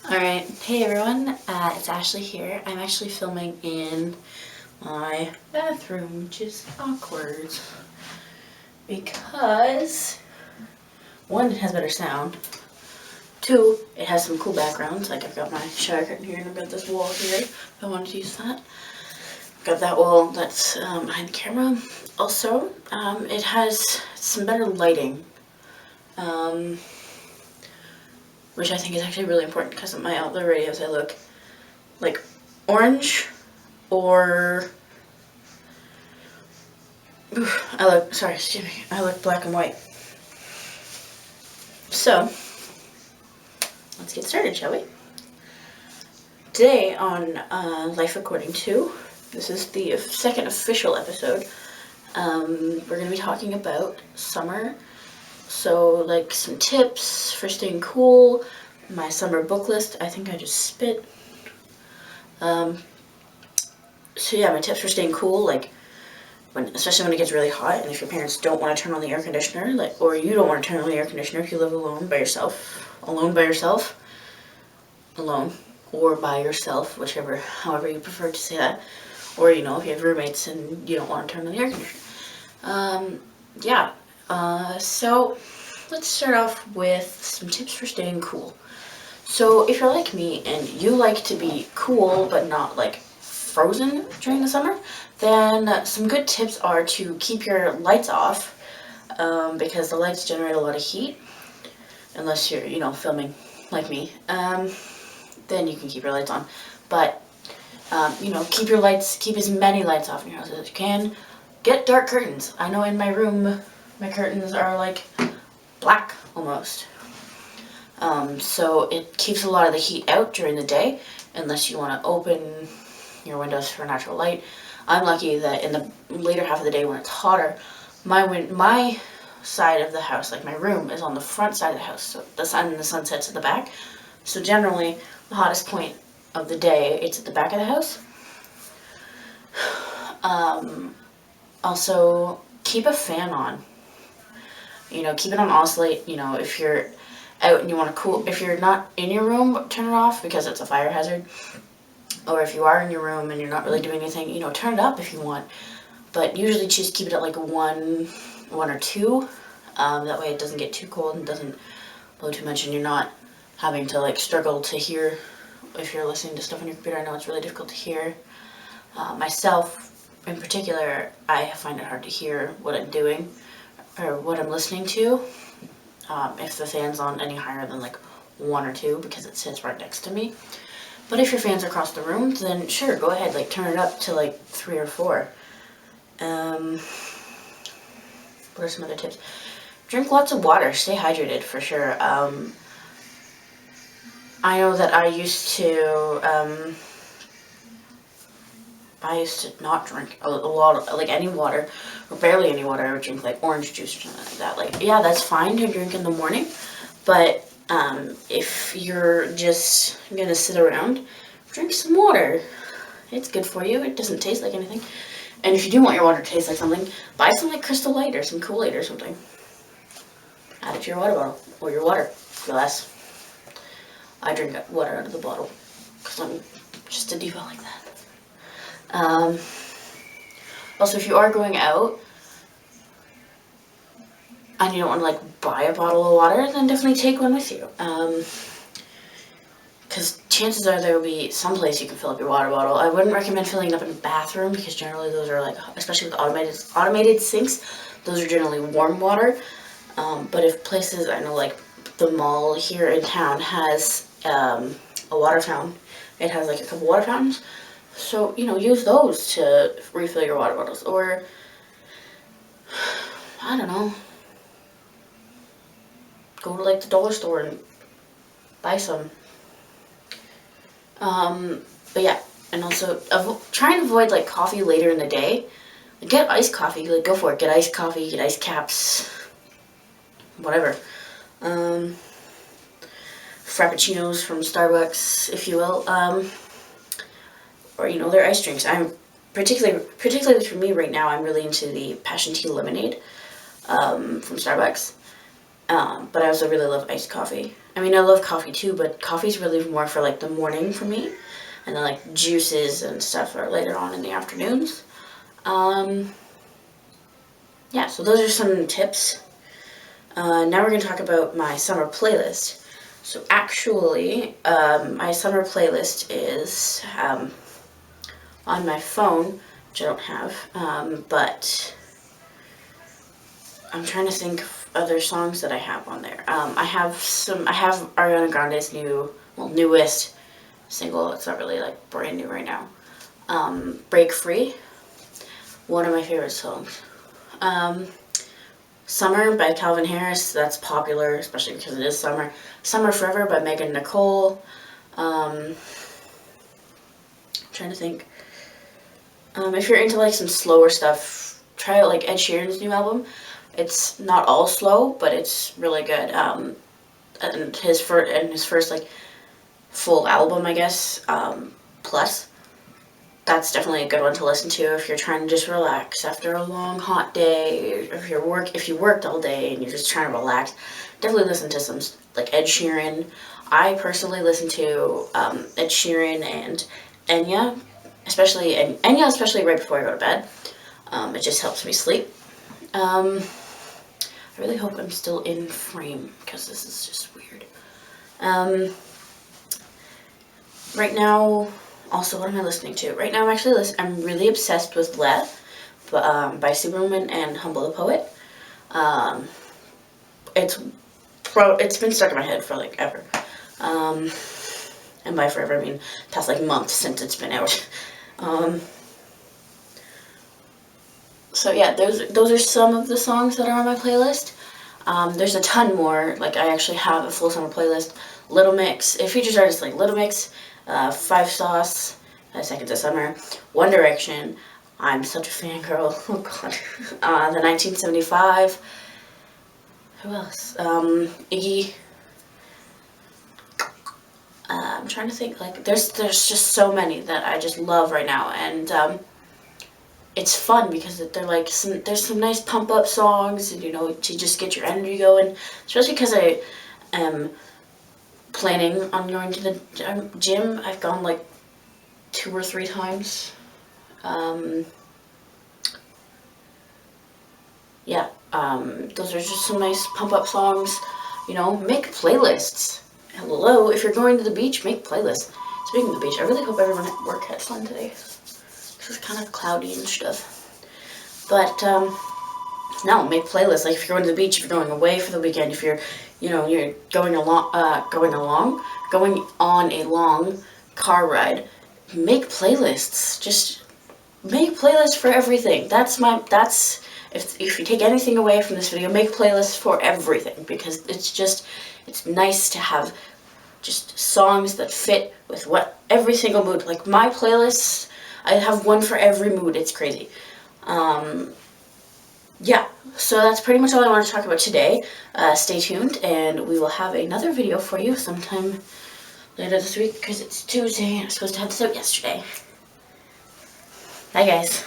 Alright, hey everyone, it's Ashley here. I'm actually filming in my bathroom, which is awkward. Because, one, it has better sound. Two, it has some cool backgrounds, like I've got my shower curtain here and I've got this wall here, if I wanted to use that. Got that wall that's behind the camera. Also, it has some better lighting. Which I think is actually really important because of my other radios I look like orange or I look black and white. So let's get started, shall we? Today on Life According To, this is the second official episode. We're going to be talking about summer. So, like, some tips for staying cool, my summer book list. I think I just spit. So yeah, my tips for staying cool, like, especially when it gets really hot, and if your parents don't want to turn on the air conditioner, like, or you don't want to turn on the air conditioner if you live alone by yourself, or by yourself, however you prefer to say that, or, if you have roommates and you don't want to turn on the air conditioner. So let's start off with some tips for staying cool. So if you're like me and you like to be cool but not like frozen during the summer, then some good tips are to keep your lights off, because the lights generate a lot of heat. Unless you're, filming like me, then you can keep your lights on. But, keep as many lights off in your house as you can. Get dark curtains. I know in my room, my curtains are like black almost. So it keeps a lot of the heat out during the day, unless you want to open your windows for natural light. I'm lucky that in the later half of the day when it's hotter, my side of the house, like my room, is on the front side of the house, so the sun sets at the back. So generally, the hottest point of the day, it's at the back of the house. Also, keep a fan on. Keep it on oscillate. If you're out and you want to cool, if you're not in your room, turn it off because it's a fire hazard. Or if you are in your room and you're not really doing anything, turn it up if you want. But usually just keep it at like one or two. That way it doesn't get too cold and doesn't blow too much, and you're not having to like struggle to hear if you're listening to stuff on your computer. I know it's really difficult to hear. Myself, in particular, I find it hard to hear what I'm doing or what I'm listening to if the fan's on any higher than like one or two, because it sits right next to me. But if your fan's across the room, then sure, go ahead, like turn it up to like 3 or 4. What are some other tips? Drink lots of water. Stay hydrated for sure. I know that I used to not drink a lot of, like, any water, or barely any water. I would drink, like, orange juice or something like that. Like, yeah, that's fine to drink in the morning, but if you're just gonna sit around, drink some water. It's good for you. It doesn't taste like anything. And if you do want your water to taste like something, buy some, like, Crystal Light or some Kool-Aid or something. Add it to your water bottle, or your water glass. I drink water out of the bottle, because I'm just a diva like that. Also, if you are going out and you don't want to like buy a bottle of water, then definitely take one with you. Because chances are there will be some place you can fill up your water bottle. I wouldn't recommend filling it up in a bathroom, because generally those are like, especially with automated sinks, those are generally warm water. But if places, I know like the mall here in town has a water fountain. It has like a couple water fountains. So, use those to refill your water bottles. Or, I don't know, go to like the dollar store and buy some. But yeah, and also try and avoid like coffee later in the day. Like, get iced coffee, like go for it. Get iced coffee, get iced caps, whatever. Frappuccinos from Starbucks, if you will. Or their ice drinks. I'm particularly for me right now, I'm really into the passion tea lemonade from Starbucks. But I also really love iced coffee. I mean, I love coffee too, but coffee's really more for like the morning for me, and then like juices and stuff are later on in the afternoons. Yeah, so those are some tips. Now we're going to talk about my summer playlist. So actually, my summer playlist is on my phone, which I don't have, but I'm trying to think of other songs that I have on there. I have Ariana Grande's newest single. It's not really like brand new right now. Break Free, one of my favorite songs. Summer by Calvin Harris, that's popular, especially because it is summer. Summer Forever by Megan Nicole. I'm trying to think. If you're into like some slower stuff, try out like Ed Sheeran's new album. It's not all slow, but it's really good. And his first like full album, I guess, Plus. That's definitely a good one to listen to if you're trying to just relax after a long hot day. If you worked all day and you're just trying to relax, definitely listen to some like Ed Sheeran. I personally listen to Ed Sheeran and Enya, especially right before I go to bed. It just helps me sleep. I really hope I'm still in frame because this is just weird. Right now. Also, what am I listening to? Right now, I'm really obsessed with Le by Superwoman and Humble the Poet. It's been stuck in my head for like ever. And by forever, I mean past like months since it's been out. So yeah, those are some of the songs that are on my playlist. There's a ton more. Like I actually have a full summer playlist. Little Mix. It features artists like Little Mix, Five Sauce, Seconds of Summer, One Direction. I'm such a fangirl. Oh god. The 1975. Who else? Iggy. I'm trying to think. Like there's just so many that I just love right now, and it's fun because they're like there's some nice pump up songs, and to just get your energy going. Especially because I am planning on going to the gym. I've gone like 2 or 3 times. Yeah, those are just some nice pump up songs. Make playlists. Hello, if you're going to the beach, make playlists. Speaking of the beach, I really hope everyone at work had fun today. It's kind of cloudy and stuff. But no, make playlists. Like if you're going to the beach, if you're going away for the weekend, if you're going on a long car ride, make playlists. Just make playlists for everything. If you take anything away from this video, make playlists for everything, because it's nice to have just songs that fit with every single mood. Like my playlists, I have one for every mood. It's crazy. Yeah, so that's pretty much all I want to talk about today. Stay tuned, and we will have another video for you sometime later this week, because it's Tuesday and I'm supposed to have this out yesterday. Bye, guys.